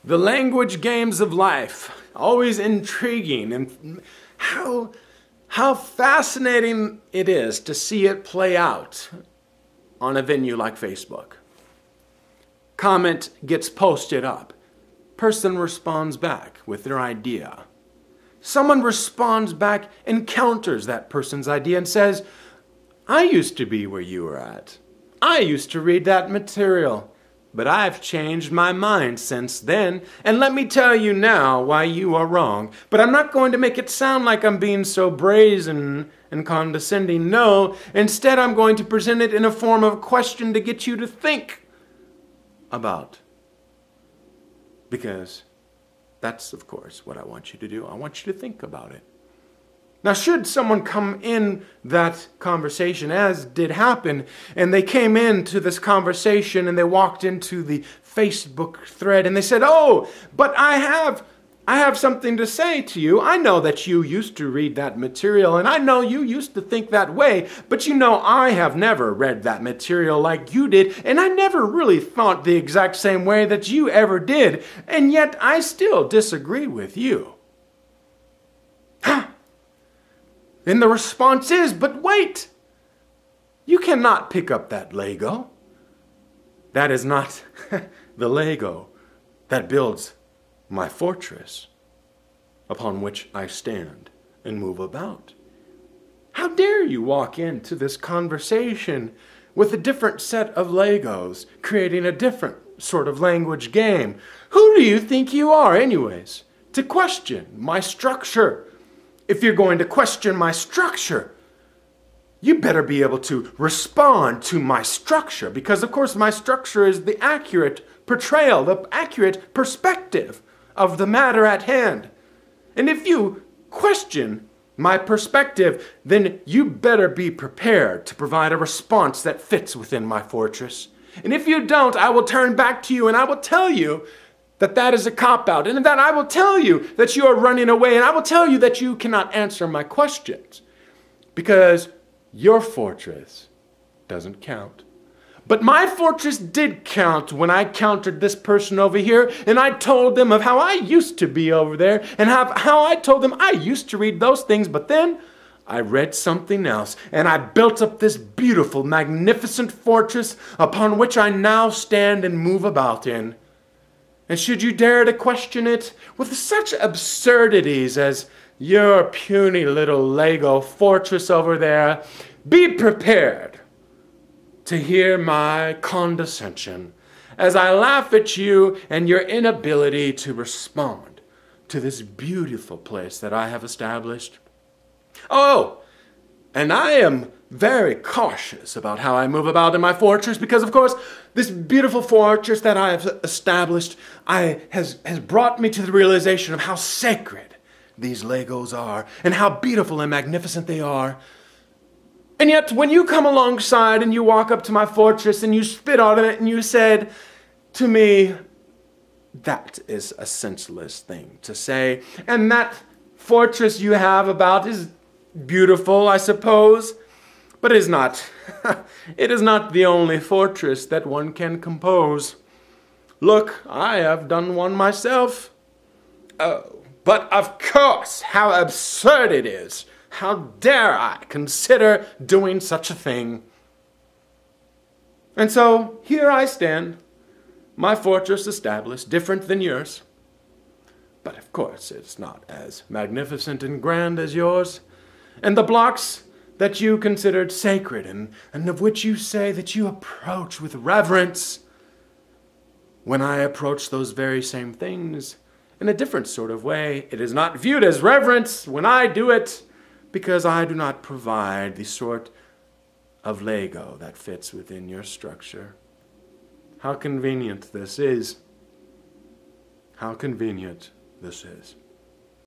The language games of life, always intriguing, and how fascinating it is to see it play out on a venue like Facebook. Comment gets posted up. Person responds back with their idea. Someone responds back and counters that person's idea and says, I used to be where you were at. I used to read that material. But I've changed my mind since then, and let me tell you now why you are wrong. But I'm not going to make it sound like I'm being so brazen and condescending. No, instead I'm going to present it in a form of question to get you to think about. Because that's, of course, what I want you to do. I want you to think about it. Now, should someone come in that conversation, as did happen, and they came into this conversation and they walked into the Facebook thread and they said, oh, but I have something to say to you. I know that you used to read that material and I know you used to think that way, but you know I have never read that material like you did, and I never really thought the exact same way that you ever did, and yet I still disagree with you. And the response is, but wait, you cannot pick up that Lego. That is not the Lego that builds my fortress upon which I stand and move about. How dare you walk into this conversation with a different set of Legos, creating a different sort of language game? Who do you think you are anyways, to question my structure? If you're going to question my structure, you better be able to respond to my structure, because of course my structure is the accurate portrayal, the accurate perspective of the matter at hand. And if you question my perspective, then you better be prepared to provide a response that fits within my fortress. And if you don't, I will turn back to you and I will tell you that that is a cop-out, and that I will tell you that you are running away, and I will tell you that you cannot answer my questions because your fortress doesn't count. But my fortress did count when I countered this person over here, and I told them of how I used to be over there, and how I told them I used to read those things, but then I read something else, and I built up this beautiful, magnificent fortress upon which I now stand and move about in. And should you dare to question it with such absurdities as your puny little Lego fortress over there, be prepared to hear my condescension as I laugh at you and your inability to respond to this beautiful place that I have established. Oh, and I am very cautious about how I move about in my fortress because, of course, this beautiful fortress that I have established has brought me to the realization of how sacred these Legos are and how beautiful and magnificent they are. And yet, when you come alongside and you walk up to my fortress and you spit on it and you said to me, that is a senseless thing to say, and that fortress you have about is beautiful, I suppose, but it is not. It is not the only fortress that one can compose. Look, I have done one myself. Oh, but of course, how absurd it is. How dare I consider doing such a thing? And so, here I stand, my fortress established, different than yours. But of course, it's not as magnificent and grand as yours. And the blocks that you considered sacred and of which you say that you approach with reverence, when I approach those very same things in a different sort of way, it is not viewed as reverence when I do it, because I do not provide the sort of Lego that fits within your structure. How convenient this is. How convenient this is.